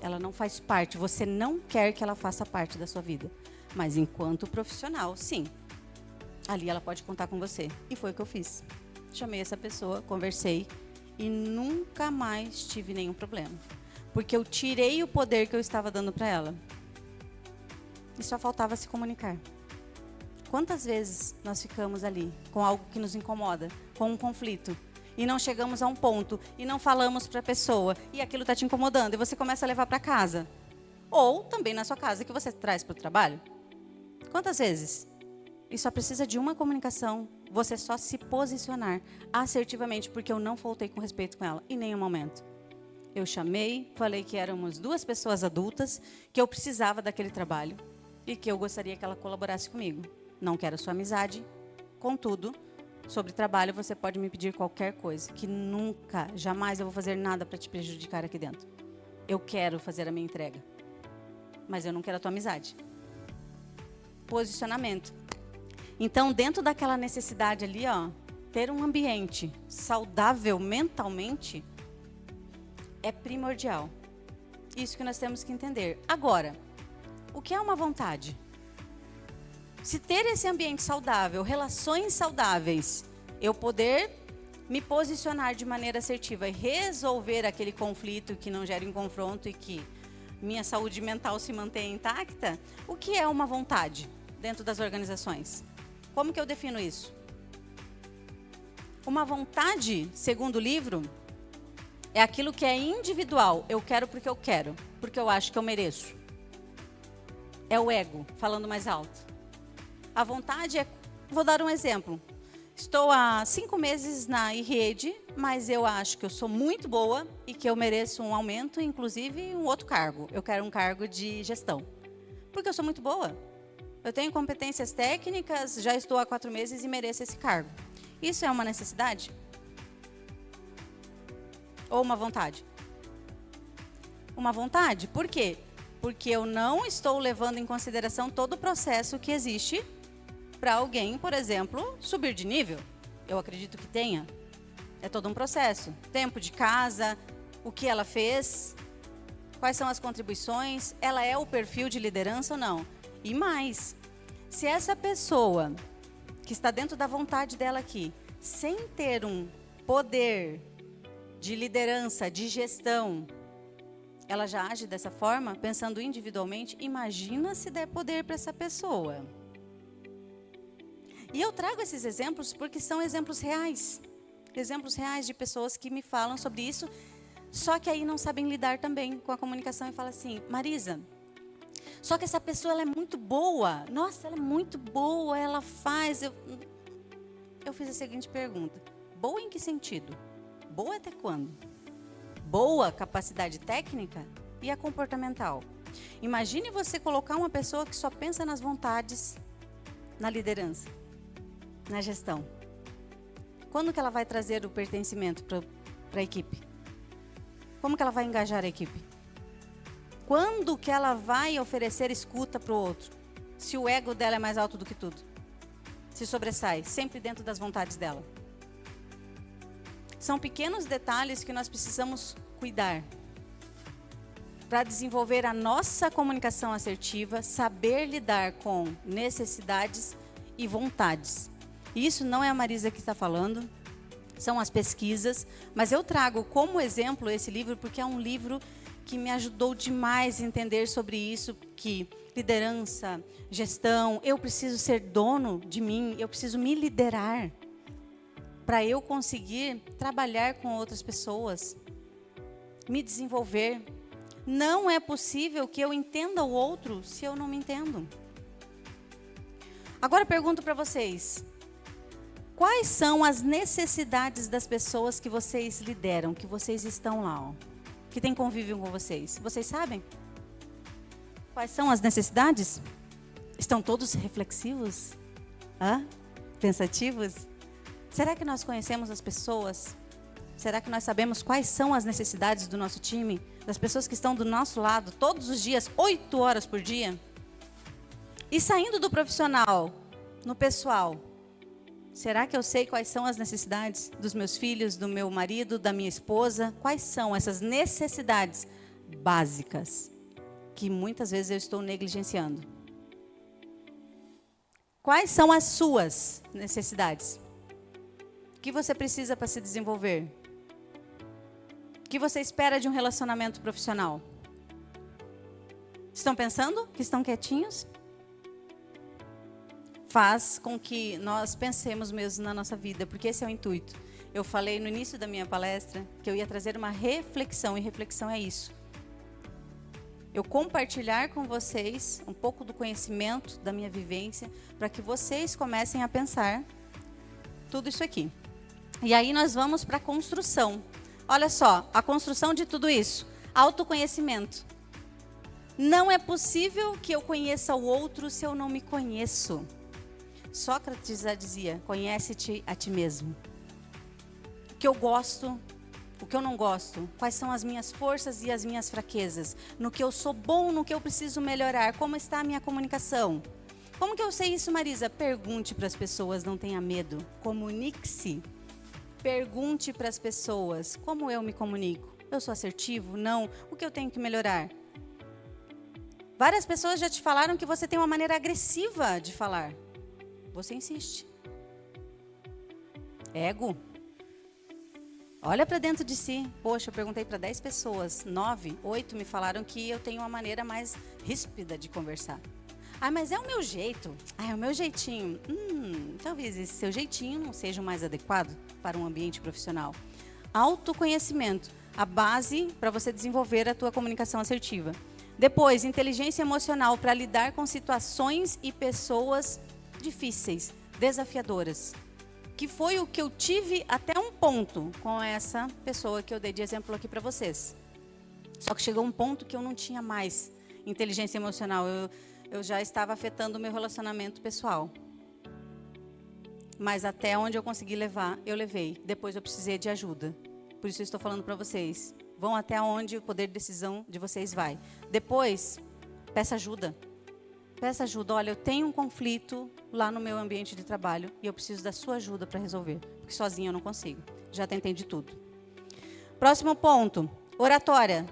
Ela não faz parte, você não quer que ela faça parte da sua vida. Mas enquanto profissional, sim. Ali ela pode contar com você. E foi o que eu fiz. Chamei essa pessoa, conversei e nunca mais tive nenhum problema. Porque eu tirei o poder que eu estava dando para ela. E só faltava se comunicar. Quantas vezes nós ficamos ali com algo que nos incomoda, com um conflito, e não chegamos a um ponto, e não falamos para a pessoa, e aquilo está te incomodando, e você começa a levar para casa. Ou também na sua casa, que você traz para o trabalho. Quantas vezes? E só precisa de uma comunicação, você só se posicionar assertivamente, porque eu não faltei com respeito com ela, em nenhum momento. Eu chamei, falei que éramos 2 pessoas adultas, que eu precisava daquele trabalho, e que eu gostaria que ela colaborasse comigo. Não quero sua amizade, contudo, sobre trabalho você pode me pedir qualquer coisa, que nunca, jamais eu vou fazer nada para te prejudicar aqui dentro. Eu quero fazer a minha entrega, mas eu não quero a tua amizade. Posicionamento. Então, dentro daquela necessidade ali, ó, ter um ambiente saudável mentalmente é primordial. Isso que nós temos que entender. Agora, o que é uma vontade? Se ter esse ambiente saudável, relações saudáveis, eu poder me posicionar de maneira assertiva e resolver aquele conflito que não gere um confronto e que minha saúde mental se mantenha intacta, o que é uma vontade dentro das organizações? Como que eu defino isso? Uma vontade, segundo o livro, é aquilo que é individual. Eu quero porque eu acho que eu mereço. É o ego, falando mais alto. A vontade é... Vou dar um exemplo. Estou há 5 meses na iRede, mas eu acho que eu sou muito boa e que eu mereço um aumento, inclusive um outro cargo. Eu quero um cargo de gestão. Porque eu sou muito boa. Eu tenho competências técnicas, já estou há 4 meses e mereço esse cargo. Isso é uma necessidade? Ou uma vontade? Uma vontade. Por quê? Porque eu não estou levando em consideração todo o processo que existe para alguém, por exemplo, subir de nível. Eu acredito que tenha. É todo um processo. Tempo de casa, o que ela fez, quais são as contribuições, ela é o perfil de liderança ou não. E mais, se essa pessoa que está dentro da vontade dela aqui, sem ter um poder de liderança, de gestão, ela já age dessa forma, pensando individualmente, imagina se der poder para essa pessoa. E eu trago esses exemplos porque são exemplos reais de pessoas que me falam sobre isso, só que aí não sabem lidar também com a comunicação e falam assim, Marisa, só que essa pessoa ela é muito boa, nossa, ela é muito boa, ela faz... Eu fiz a seguinte pergunta, boa em que sentido? Boa até quando? Boa capacidade técnica e a comportamental. Imagine você colocar uma pessoa que só pensa nas vontades, na liderança, na gestão. Quando que ela vai trazer o pertencimento para a equipe? Como que ela vai engajar a equipe? Quando que ela vai oferecer escuta para o outro? Se o ego dela é mais alto do que tudo. Se sobressai, sempre dentro das vontades dela. São pequenos detalhes que nós precisamos cuidar para desenvolver a nossa comunicação assertiva, saber lidar com necessidades e vontades. E isso não é a Marisa que está falando, são as pesquisas, mas eu trago como exemplo esse livro porque é um livro que me ajudou demais a entender sobre isso, que liderança, gestão, eu preciso ser dono de mim, eu preciso me liderar para eu conseguir trabalhar com outras pessoas, me desenvolver. Não é possível que eu entenda o outro se eu não me entendo. Agora pergunto para vocês, quais são as necessidades das pessoas que vocês lideram, que vocês estão lá, ó, que tem convívio com vocês? Vocês sabem? Quais são as necessidades? Estão todos reflexivos? Pensativos? Será que nós conhecemos as pessoas? Será que nós sabemos quais são as necessidades do nosso time? Das pessoas que estão do nosso lado todos os dias, 8 horas por dia? E saindo do profissional, no pessoal, será que eu sei quais são as necessidades dos meus filhos, do meu marido, da minha esposa? Quais são essas necessidades básicas que muitas vezes eu estou negligenciando? Quais são as suas necessidades? O que você precisa para se desenvolver? O que você espera de um relacionamento profissional? Estão pensando que estão quietinhos? Faz com que nós pensemos mesmo na nossa vida, porque esse é o intuito. Eu falei no início da minha palestra que eu ia trazer uma reflexão, e reflexão é isso. Eu compartilhar com vocês um pouco do conhecimento da minha vivência, para que vocês comecem a pensar tudo isso aqui. E aí nós vamos para a construção. Olha só, a construção de tudo isso. Autoconhecimento. Não é possível que eu conheça o outro se eu não me conheço. Sócrates já dizia, conhece-te a ti mesmo. O que eu gosto, o que eu não gosto, quais são as minhas forças e as minhas fraquezas, no que eu sou bom, no que eu preciso melhorar, como está a minha comunicação. Como que eu sei isso, Marisa? Pergunte para as pessoas, não tenha medo. Comunique-se. Pergunte para as pessoas, como eu me comunico? Eu sou assertivo? Não. O que eu tenho que melhorar? Várias pessoas já te falaram que você tem uma maneira agressiva de falar. Você insiste. Ego. Olha para dentro de si. Poxa, eu perguntei para 10 pessoas, 9, 8 me falaram que eu tenho uma maneira mais ríspida de conversar. Mas é o meu jeito. É o meu jeitinho. Talvez esse seu jeitinho não seja o mais adequado para um ambiente profissional. Autoconhecimento, a base para você desenvolver a tua comunicação assertiva. Depois, inteligência emocional para lidar com situações e pessoas difíceis, desafiadoras. Que foi o que eu tive até um ponto com essa pessoa que eu dei de exemplo aqui para vocês. Só que chegou um ponto que eu não tinha mais inteligência emocional. Eu já estava afetando o meu relacionamento pessoal. Mas até onde eu consegui levar, eu levei. Depois eu precisei de ajuda. Por isso eu estou falando para vocês. Vão até onde o poder de decisão de vocês vai. Depois, peça ajuda. Peça ajuda. Olha, eu tenho um conflito lá no meu ambiente de trabalho e eu preciso da sua ajuda para resolver. Porque sozinha eu não consigo. Já tentei de tudo. Próximo ponto. Oratória.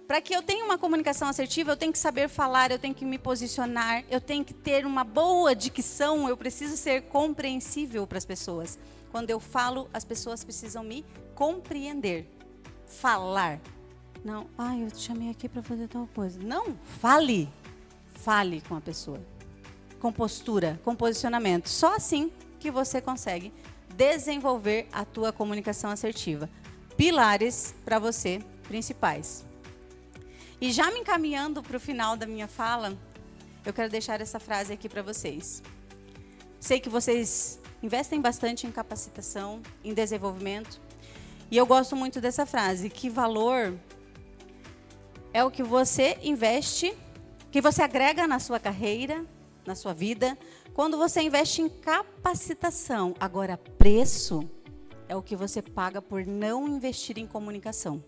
Para que eu tenha uma comunicação assertiva, eu tenho que saber falar, eu tenho que me posicionar, eu tenho que ter uma boa dicção, eu preciso ser compreensível para as pessoas. Quando eu falo, as pessoas precisam me compreender. Falar. Não, eu te chamei aqui para fazer tal coisa. Não, fale. Fale com a pessoa. Com postura, com posicionamento. Só assim que você consegue desenvolver a tua comunicação assertiva. Pilares para você, principais. E já me encaminhando para o final da minha fala, eu quero deixar essa frase aqui para vocês. Sei que vocês investem bastante em capacitação, em desenvolvimento. E eu gosto muito dessa frase, que valor é o que você investe, que você agrega na sua carreira, na sua vida, quando você investe em capacitação. Agora, preço é o que você paga por não investir em comunicação.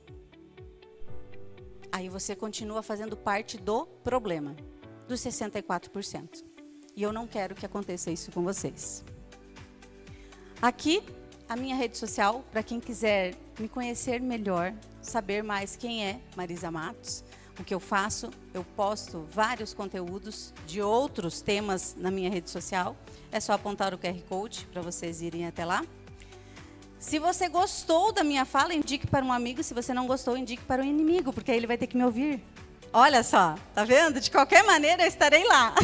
aí você continua fazendo parte do problema, dos 64%. E eu não quero que aconteça isso com vocês. Aqui, a minha rede social, para quem quiser me conhecer melhor, saber mais quem é Marisa Matos, o que eu faço, eu posto vários conteúdos de outros temas na minha rede social. É só apontar o QR Code para vocês irem até lá. Se você gostou da minha fala, indique para um amigo. Se você não gostou, indique para um inimigo, porque aí ele vai ter que me ouvir. Olha só, tá vendo? De qualquer maneira, eu estarei lá.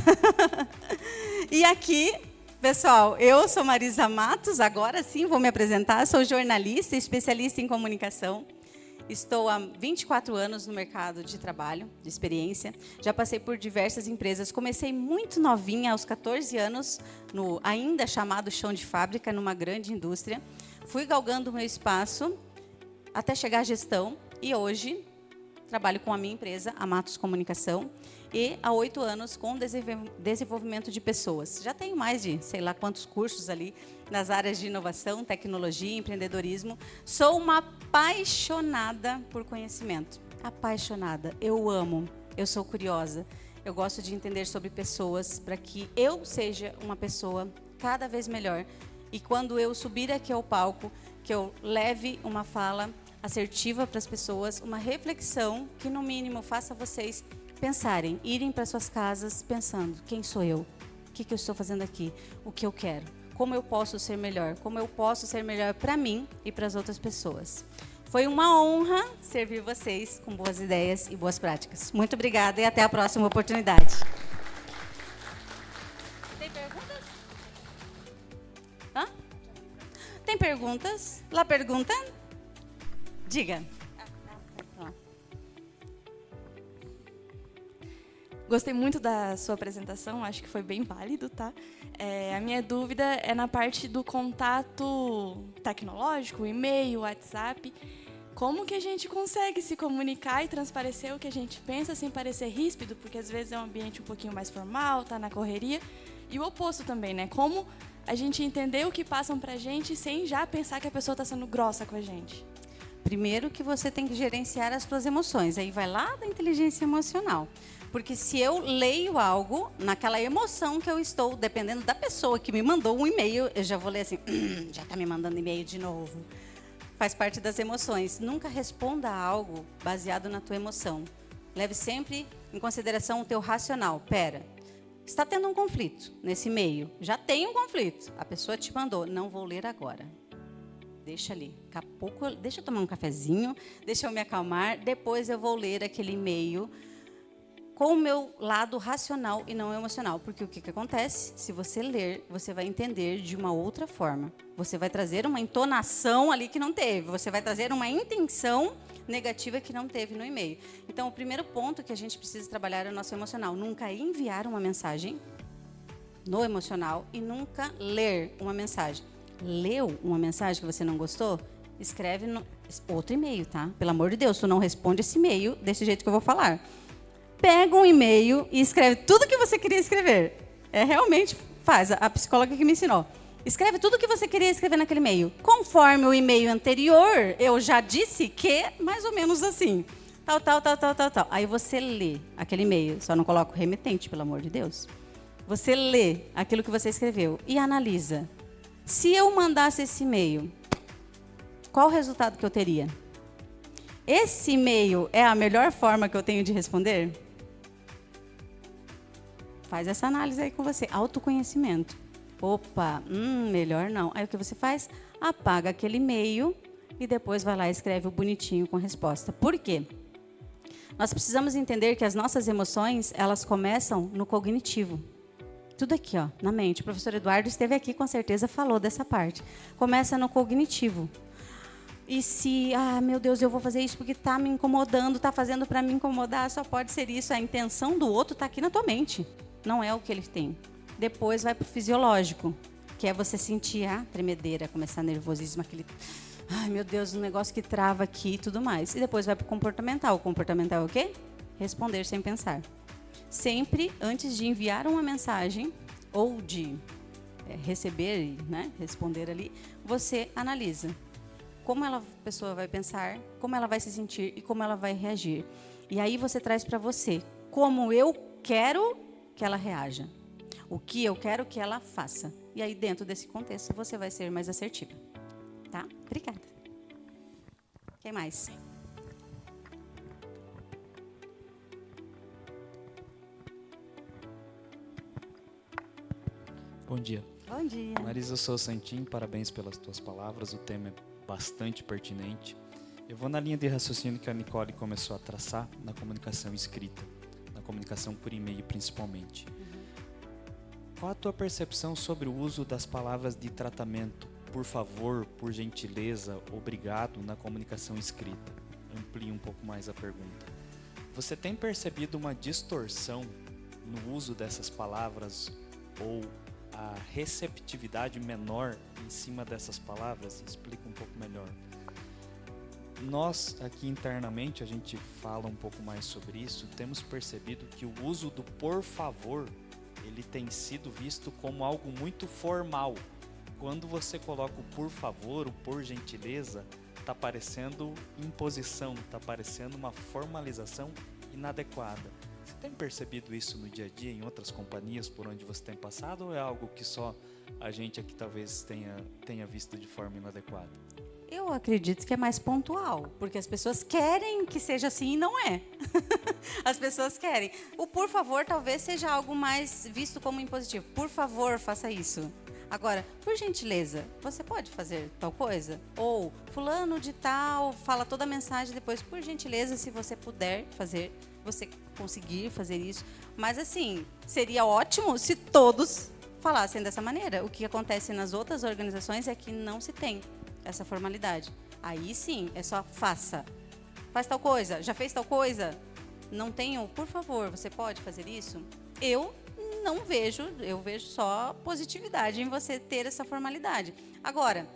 E aqui, pessoal, eu sou Marisa Matos, agora sim vou me apresentar. Sou jornalista e especialista em comunicação. Estou há 24 anos no mercado de trabalho, de experiência. Já passei por diversas empresas. Comecei muito novinha, aos 14 anos, no ainda chamado chão de fábrica, numa grande indústria. Fui galgando o meu espaço até chegar à gestão. E hoje trabalho com a minha empresa, a Matos Comunicação. E há 8 anos com desenvolvimento de pessoas. Já tenho mais de, sei lá quantos cursos ali nas áreas de inovação, tecnologia, empreendedorismo. Sou uma apaixonada por conhecimento. Apaixonada. Eu amo. Eu sou curiosa. Eu gosto de entender sobre pessoas para que eu seja uma pessoa cada vez melhor. E quando eu subir aqui ao palco, que eu leve uma fala assertiva para as pessoas, uma reflexão que no mínimo faça vocês pensarem, irem para suas casas pensando, quem sou eu? O que eu estou fazendo aqui? O que eu quero? Como eu posso ser melhor? Como eu posso ser melhor para mim e para as outras pessoas? Foi uma honra servir vocês com boas ideias e boas práticas. Muito obrigada e até a próxima oportunidade. Tem perguntas? Hã? Tem perguntas? Lá pergunta? Diga. Gostei muito da sua apresentação, acho que foi bem válido, tá? A minha dúvida é na parte do contato tecnológico, e-mail, WhatsApp. Como que a gente consegue se comunicar e transparecer o que a gente pensa sem parecer ríspido? Porque às vezes é um ambiente um pouquinho mais formal, tá na correria. E o oposto também, né? Como a gente entender o que passam pra gente sem já pensar que a pessoa está sendo grossa com a gente? Primeiro que você tem que gerenciar as suas emoções. Aí vai lá da inteligência emocional. Porque se eu leio algo, naquela emoção que eu estou, dependendo da pessoa que me mandou um e-mail, eu já vou ler assim, já está me mandando e-mail de novo. Faz parte das emoções. Nunca responda a algo baseado na tua emoção. Leve sempre em consideração o teu racional. Pera, está tendo um conflito nesse e-mail. Já tem um conflito. A pessoa te mandou, não vou ler agora. Deixa ali. Daqui a pouco, deixa eu tomar um cafezinho, deixa eu me acalmar, depois eu vou ler aquele e-mail com o meu lado racional e não emocional. Porque o que acontece? Se você ler, você vai entender de uma outra forma. Você vai trazer uma entonação ali que não teve. Você vai trazer uma intenção negativa que não teve no e-mail. Então, o primeiro ponto que a gente precisa trabalhar é o nosso emocional. Nunca enviar uma mensagem no emocional e nunca ler uma mensagem. Leu uma mensagem que você não gostou? Escreve no outro e-mail, tá? Pelo amor de Deus, tu não responde esse e-mail desse jeito que eu vou falar. Pega um e-mail e escreve tudo que você queria escrever. Realmente faz, a psicóloga que me ensinou. Escreve tudo que você queria escrever naquele e-mail. Conforme o e-mail anterior, eu já disse que, mais ou menos assim. Tal. Aí você lê aquele e-mail. Só não coloca o remetente, pelo amor de Deus. Você lê aquilo que você escreveu e analisa. Se eu mandasse esse e-mail, qual o resultado que eu teria? Esse e-mail é a melhor forma que eu tenho de responder? Faz essa análise aí com você. Autoconhecimento. Opa, melhor não. Aí o que você faz? Apaga aquele e-mail e depois vai lá e escreve o bonitinho com a resposta. Por quê? Nós precisamos entender que as nossas emoções, elas começam no cognitivo. Tudo aqui, ó, na mente. O professor Eduardo esteve aqui, com certeza falou dessa parte. Começa no cognitivo. E se, meu Deus, eu vou fazer isso porque está me incomodando, está fazendo para me incomodar, só pode ser isso. A intenção do outro está aqui na tua mente. Não é o que ele tem. Depois vai para o fisiológico, que é você sentir a tremedeira, começar nervosismo, aquele... Ai, meu Deus, um negócio que trava aqui e tudo mais. E depois vai para o comportamental. O comportamental é o quê? Responder sem pensar. Sempre, antes de enviar uma mensagem ou de receber, né, responder ali, você analisa como a pessoa vai pensar, como ela vai se sentir e como ela vai reagir. E aí você traz para você como eu quero que ela reaja. O que eu quero que ela faça. E aí, dentro desse contexto, você vai ser mais assertiva. Tá? Obrigada. Quem mais? Bom dia. Bom dia. Marisa Souza Santin, parabéns pelas tuas palavras, o tema é bastante pertinente. Eu vou na linha de raciocínio que a Nicole começou a traçar na comunicação escrita, na comunicação por e-mail principalmente. Qual a tua percepção sobre o uso das palavras de tratamento, por favor, por gentileza, obrigado, na comunicação escrita? Amplie um pouco mais a pergunta. Você tem percebido uma distorção no uso dessas palavras ou a receptividade menor em cima dessas palavras? Explica um pouco melhor. Nós, aqui internamente, a gente fala um pouco mais sobre isso, temos percebido que o uso do por favor, ele tem sido visto como algo muito formal. Quando você coloca o por favor, o por gentileza, está parecendo imposição, está parecendo uma formalização inadequada. Você tem percebido isso no dia a dia, em outras companhias por onde você tem passado, ou é algo que só a gente aqui talvez tenha visto de forma inadequada? Eu acredito que é mais pontual, porque as pessoas querem que seja assim e não é. As pessoas querem. O por favor talvez seja algo mais visto como impositivo. Por favor, faça isso. Agora, por gentileza, você pode fazer tal coisa? Ou fulano de tal, fala toda a mensagem depois, por gentileza, se você puder fazer, você conseguir fazer isso. Mas assim, seria ótimo se todos falassem dessa maneira. O que acontece nas outras organizações é que não se tem essa formalidade. Aí sim, é só faça. Faz tal coisa, já fez tal coisa? Não tenho, por favor, você pode fazer isso? Eu não vejo, eu vejo só positividade em você ter essa formalidade. Agora,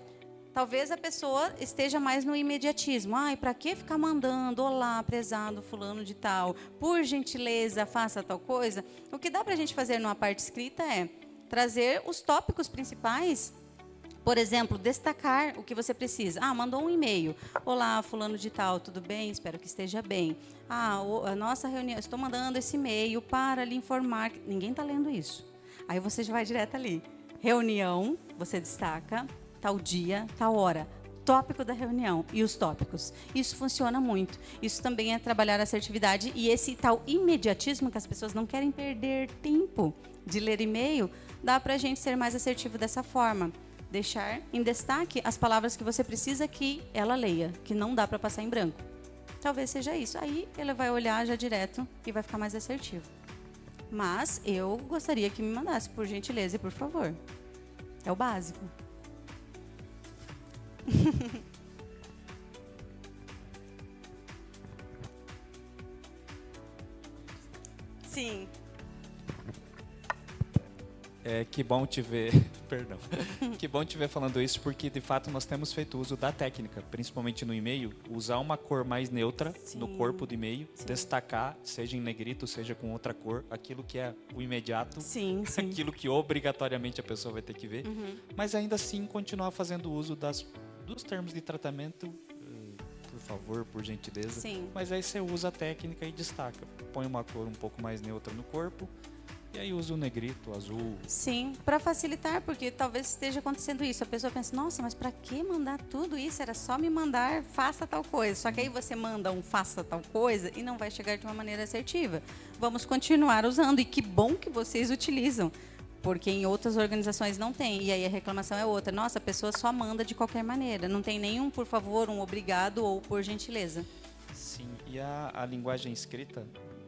talvez a pessoa esteja mais no imediatismo. Ai, para que ficar mandando, olá, prezado fulano de tal, por gentileza, faça tal coisa? O que dá para a gente fazer numa parte escrita é trazer os tópicos principais. Por exemplo, destacar o que você precisa. Ah, mandou um e-mail. Olá, fulano de tal, tudo bem? Espero que esteja bem. Ah, a nossa reunião, estou mandando esse e-mail para lhe informar. Ninguém está lendo isso. Aí você já vai direto ali. Reunião, você destaca, tal dia, tal hora. Tópico da reunião e os tópicos. Isso funciona muito. Isso também é trabalhar a assertividade e esse tal imediatismo que as pessoas não querem perder tempo de ler e-mail, dá para a gente ser mais assertivo dessa forma. Deixar em destaque as palavras que você precisa que ela leia, que não dá para passar em branco. Talvez seja isso. Aí ela vai olhar já direto e vai ficar mais assertivo. Mas eu gostaria que me mandasse, por gentileza e por favor. É o básico. Sim. Que bom te ver, perdão, que bom te ver falando isso, porque de fato nós temos feito uso da técnica, principalmente no e-mail, usar uma cor mais neutra no corpo do e-mail, destacar, seja em negrito, seja com outra cor, aquilo que é o imediato, aquilo que obrigatoriamente a pessoa vai ter que ver, mas ainda assim continuar fazendo uso dos termos de tratamento, por favor, por gentileza, mas aí você usa a técnica e destaca, põe uma cor um pouco mais neutra no corpo, e aí usa o negrito, o azul. Sim, para facilitar, porque talvez esteja acontecendo isso. A pessoa pensa, nossa, mas para que mandar tudo isso? Era só me mandar, faça tal coisa. Só que aí você manda um faça tal coisa e não vai chegar de uma maneira assertiva. Vamos continuar usando. E que bom que vocês utilizam, porque em outras organizações não tem. E aí a reclamação é outra. Nossa, a pessoa só manda de qualquer maneira. Não tem nenhum por favor, um obrigado ou por gentileza. Sim, e a linguagem escrita...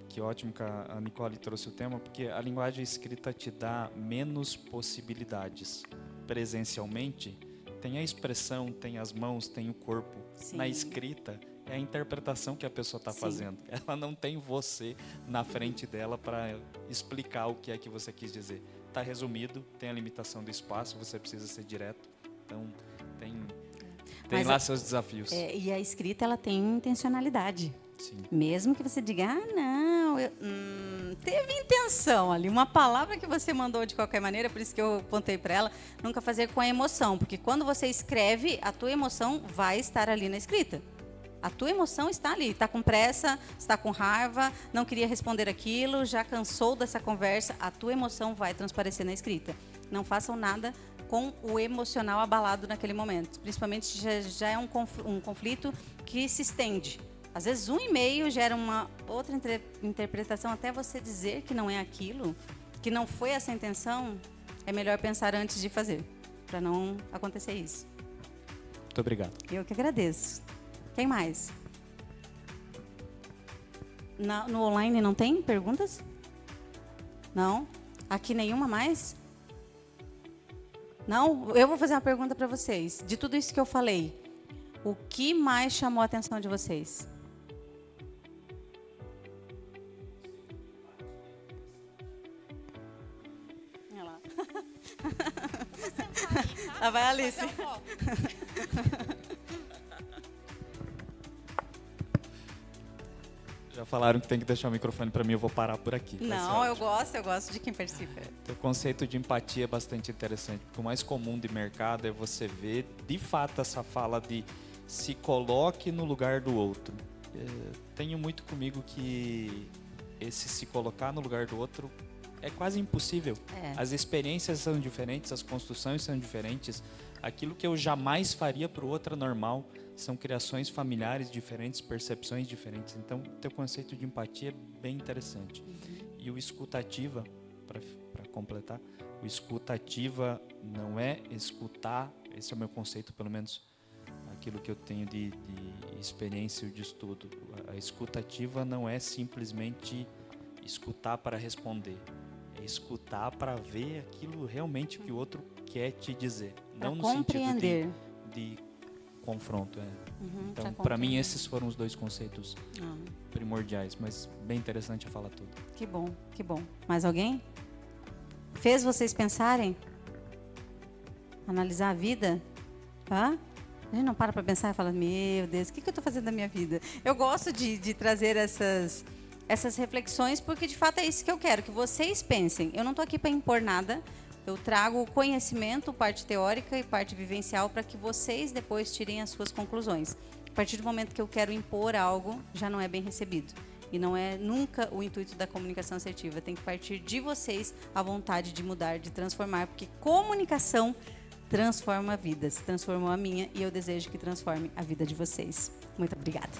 Que ótimo que a Nicole trouxe o tema, porque a linguagem escrita te dá menos possibilidades. Presencialmente, tem a expressão, tem as mãos, tem o corpo. Sim. Na escrita, é a interpretação que a pessoa está fazendo. Ela não tem você na frente dela para explicar o que é que você quis dizer. Está resumido, tem a limitação do espaço, você precisa ser direto. Então, tem lá seus desafios. E a escrita, ela tem intencionalidade. Sim. Mesmo que você diga, não, teve intenção ali, uma palavra que você mandou de qualquer maneira, por isso que eu contei para ela, nunca fazer com a emoção, porque quando você escreve, a tua emoção vai estar ali na escrita. A tua emoção está ali, está com pressa, está com raiva, não queria responder aquilo, já cansou dessa conversa, a tua emoção vai transparecer na escrita. Não façam nada com o emocional abalado naquele momento. Principalmente já é um conflito que se estende. Às vezes um e-mail gera uma outra interpretação, até você dizer que não é aquilo, que não foi essa a intenção, é melhor pensar antes de fazer, para não acontecer isso. Muito obrigado. Eu que agradeço. Quem mais? No online não tem perguntas? Não? Aqui nenhuma mais? Não? Eu vou fazer uma pergunta para vocês. De tudo isso que eu falei, o que mais chamou a atenção de vocês? Olha lá. Lá vai a Alice. Já falaram que tem que deixar o microfone para mim, eu vou parar por aqui. Não, eu gosto de quem participa. O conceito de empatia é bastante interessante, porque o mais comum de mercado é você ver, de fato, essa fala de se coloque no lugar do outro. Tenho muito comigo que esse se colocar no lugar do outro é quase impossível. As experiências são diferentes, as construções são diferentes. Aquilo que eu jamais faria para o outro é normal. São criações familiares diferentes, percepções diferentes. Então, o teu conceito de empatia é bem interessante. E o escutativa, para completar, o escutativa não é escutar, esse é o meu conceito, pelo menos aquilo que eu tenho de experiência e de estudo. A escutativa não é simplesmente escutar para responder. É escutar para ver aquilo realmente que o outro quer te dizer. Pra não no compreender. sentido de confronto. Então, para mim, esses foram os dois conceitos primordiais, mas bem interessante a fala toda. Que bom, que bom. Mais alguém? Fez vocês pensarem? Analisar a vida? Hã? A gente não para pensar e fala, meu Deus, o que eu estou fazendo da minha vida? Eu gosto de trazer essas reflexões, porque de fato é isso que eu quero, que vocês pensem. Eu não estou aqui para impor nada. Eu trago conhecimento, parte teórica e parte vivencial, para que vocês depois tirem as suas conclusões. A partir do momento que eu quero impor algo, já não é bem recebido. E não é nunca o intuito da comunicação assertiva. Tem que partir de vocês a vontade de mudar, de transformar, porque comunicação transforma vidas. Transformou a minha e eu desejo que transforme a vida de vocês. Muito obrigada.